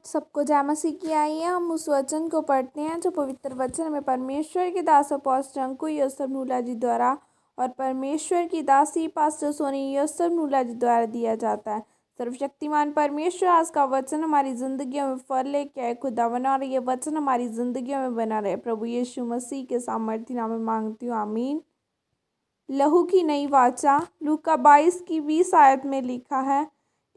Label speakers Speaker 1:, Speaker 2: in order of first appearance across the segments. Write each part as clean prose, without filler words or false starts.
Speaker 1: सबको जय मसीह की। आइए हम उस वचन को पढ़ते हैं जो पवित्र वचन में परमेश्वर के दास अपोस्टल अंकु योसेफ नूला जी द्वारा और परमेश्वर की दासी पास्टर सोनी योसेफ नूला जी द्वारा दिया जाता है। सर्वशक्तिमान परमेश्वर आज का वचन हमारी ज़िंदगियों में फल लेके आए खुदावन, और ये वचन हमारी ज़िंदगियों में बना रहे। प्रभु यीशु मसीह के सामर्थ्य नाम में मांगती हूँ, आमीन। लहू की नई वाचा। लूका 22 की 20 आयत में लिखा है,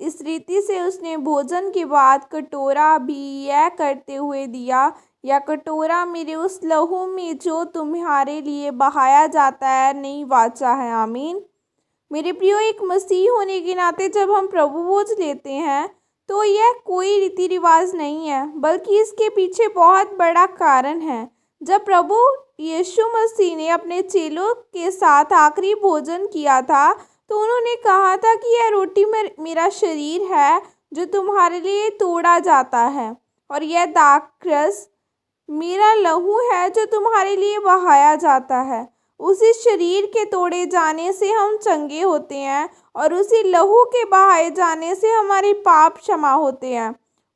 Speaker 1: इस रीति से उसने भोजन के बाद कटोरा भी यह करते हुए दिया, यह कटोरा मेरे उस लहू में जो तुम्हारे लिए बहाया जाता है नई वाचा है, आमीन। मेरे प्रियो, एक मसीह होने के नाते जब हम प्रभु भोज लेते हैं तो यह कोई रीति रिवाज नहीं है, बल्कि इसके पीछे बहुत बड़ा कारण है। जब प्रभु यीशु मसीह ने अपने चेलों के साथ आखिरी भोजन किया था तो उन्होंने कहा था कि यह रोटी मेरा शरीर है जो तुम्हारे लिए तोड़ा जाता है, और यह दाखरस मेरा लहू है जो तुम्हारे लिए बहाया जाता है। उसी शरीर के तोड़े जाने से हम चंगे होते हैं और उसी लहू के बहाए जाने से हमारे पाप क्षमा होते हैं।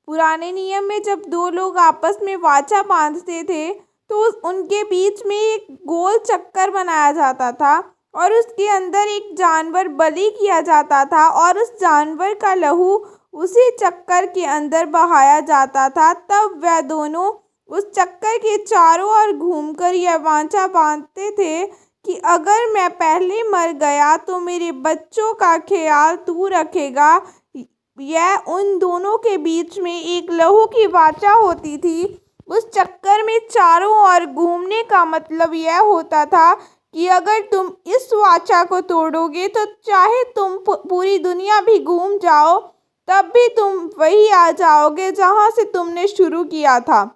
Speaker 1: पुराने नियम में जब दो लोग आपस में वाचा बांधते थे तो उनके बीच में एक गोल चक्कर बनाया जाता था और उसके अंदर एक जानवर बलि किया जाता था और उस जानवर का लहू उसी चक्कर के अंदर बहाया जाता था। तब वह दोनों उस चक्कर के चारों ओर घूमकर यह वाचा बांधते थे कि अगर मैं पहले मर गया तो मेरे बच्चों का ख्याल तू रखेगा। यह उन दोनों के बीच में एक लहू की वाचा होती थी। उस चक्कर में चारों ओर घूमने का मतलब यह होता था कि अगर तुम इस वाचा को तोड़ोगे तो चाहे तुम पूरी दुनिया भी घूम जाओ तब भी तुम वही आ जाओगे जहां से तुमने शुरू किया था।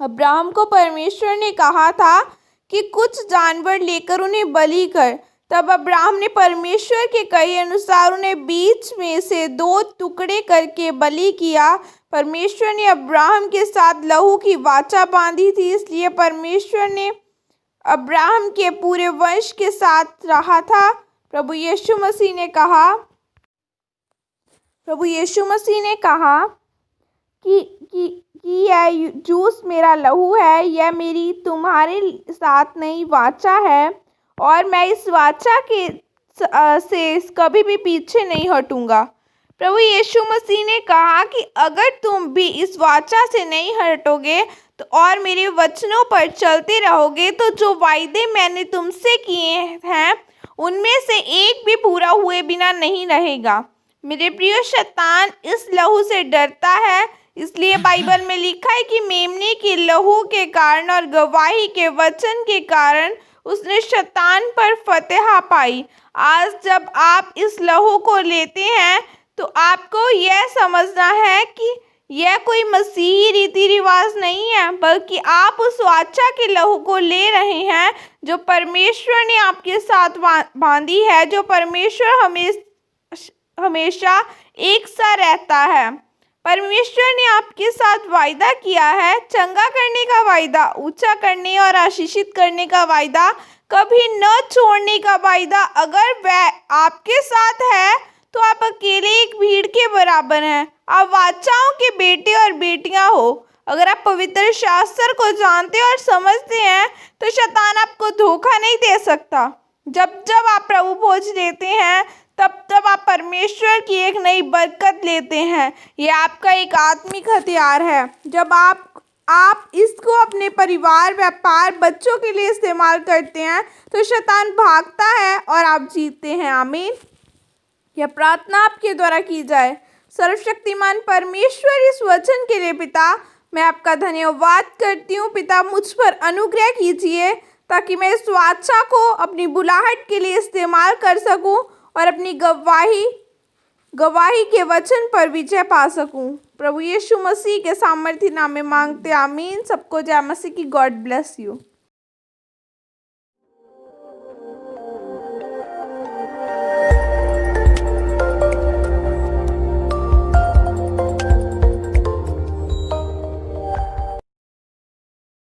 Speaker 1: अब्राहम को परमेश्वर ने कहा था कि कुछ जानवर लेकर उन्हें बलि कर। तब अब्राहम ने परमेश्वर के कहे अनुसार उन्हें बीच में से 2 टुकड़े करके बलि किया। परमेश्वर ने अब्राहम के साथ लहू की वाचा बांधी थी, इसलिए परमेश्वर ने अब्राहम के पूरे वंश के साथ रहा था। प्रभु यीशु मसीह ने कहा कि यह जूस मेरा लहू है, यह मेरी तुम्हारे साथ नई वाचा है और मैं इस वाचा से कभी भी पीछे नहीं हटूंगा। प्रभु यीशु मसीह ने कहा कि अगर तुम भी इस वाचा से नहीं हटोगे तो और मेरे वचनों पर चलते रहोगे तो जो वायदे मैंने तुमसे किए हैं उनमें से एक भी पूरा हुए बिना नहीं रहेगा। मेरे प्रिय, शैतान इस लहू से डरता है, इसलिए बाइबल में लिखा है कि मेमने के लहू के कारण और गवाही के वचन के कारण उसने शैतान पर फतह पाई। आज जब आप इस लहू को लेते हैं तो आपको यह समझना है कि यह कोई मसीही रीति रिवाज नहीं है, बल्कि आप उस वाचा के लहू को ले रहे हैं जो परमेश्वर ने आपके साथ बांधी है, जो परमेश्वर हमेशा एक सा रहता है। परमेश्वर ने आपके साथ वायदा किया है, चंगा करने का वायदा, ऊंचा करने और आशीषित करने का वायदा, कभी न छोड़ने का वायदा। अगर वह आपके साथ है तो आप अकेले एक भीड़ के बराबर हैं। आप वाचाओं के बेटे और बेटियां हो। अगर आप पवित्र शास्त्र को जानते और समझते हैं तो शैतान आपको धोखा नहीं दे सकता। जब जब आप प्रभु भोज लेते हैं तब आप परमेश्वर की एक नई बरकत लेते हैं। यह आपका एक आत्मिक हथियार है। जब आप इसको अपने परिवार, व्यापार, बच्चों के लिए इस्तेमाल करते हैं तो शैतान भागता है और आप जीतते हैं, आमीन। यह प्रार्थना आपके द्वारा की जाए। सर्वशक्तिमान परमेश्वर, इस वचन के लिए पिता मैं आपका धन्यवाद करती हूँ। पिता, मुझ पर अनुग्रह कीजिए ताकि मैं इस वाचा को अपनी बुलाहट के लिए इस्तेमाल कर सकूं और अपनी गवाही के वचन पर विजय पा सकूं। प्रभु यीशु मसीह के सामर्थ्य नाम में मांगते, आमीन। सबको जय मसीह की। God bless you.